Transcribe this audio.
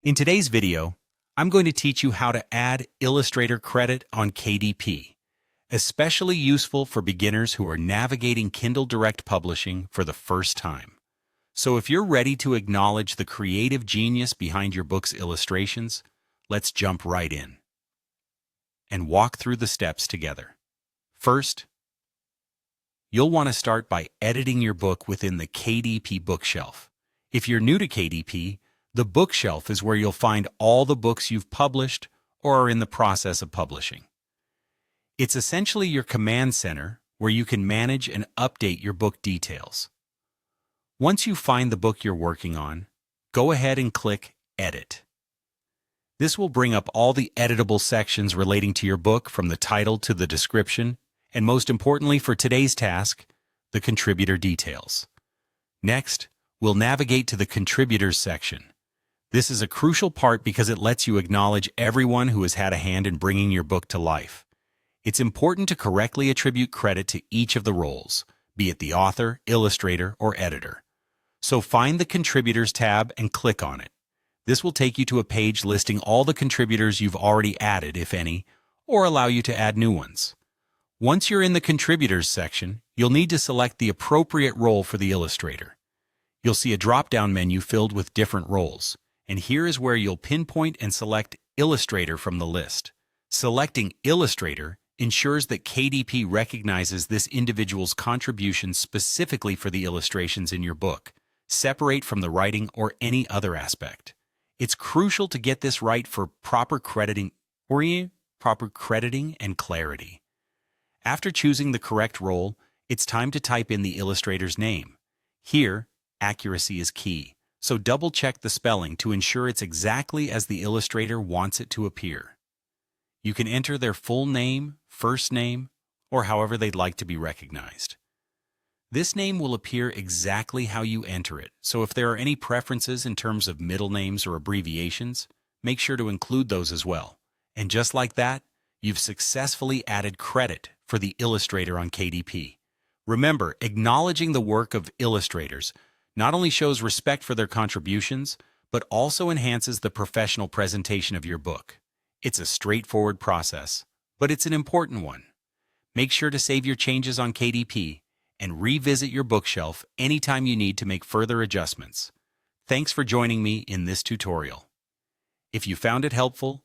In today's video, I'm going to teach you how to add Illustrator credit on KDP, especially useful for beginners who are navigating Kindle Direct Publishing for the first time. So if you're ready to acknowledge the creative genius behind your book's illustrations, let's jump right in and walk through the steps together. First, you'll want to start by editing your book within the KDP Bookshelf. If you're new to KDP, the bookshelf is where you'll find all the books you've published or are in the process of publishing. It's essentially your command center where you can manage and update your book details. Once you find the book you're working on, go ahead and click Edit. This will bring up all the editable sections relating to your book, from the title to the description, and most importantly for today's task, the contributor details. Next, we'll navigate to the Contributors section. This is a crucial part because it lets you acknowledge everyone who has had a hand in bringing your book to life. It's important to correctly attribute credit to each of the roles, be it the author, illustrator, or editor. So find the Contributors tab and click on it. This will take you to a page listing all the contributors you've already added, if any, or allow you to add new ones. Once you're in the Contributors section, you'll need to select the appropriate role for the illustrator. You'll see a drop-down menu filled with different roles, and here is where you'll pinpoint and select Illustrator from the list. Selecting Illustrator ensures that KDP recognizes this individual's contribution specifically for the illustrations in your book, separate from the writing or any other aspect. It's crucial to get this right for proper crediting and clarity. After choosing the correct role, it's time to type in the illustrator's name. Here, accuracy is key, so double-check the spelling to ensure it's exactly as the illustrator wants it to appear. You can enter their full name, first name, or however they'd like to be recognized. This name will appear exactly how you enter it, so if there are any preferences in terms of middle names or abbreviations, make sure to include those as well. And just like that, you've successfully added credit for the illustrator on KDP. Remember, acknowledging the work of illustrators not only shows respect for their contributions, but also enhances the professional presentation of your book. It's a straightforward process, but it's an important one. Make sure to save your changes on KDP and revisit your bookshelf anytime you need to make further adjustments. Thanks for joining me in this tutorial. If you found it helpful,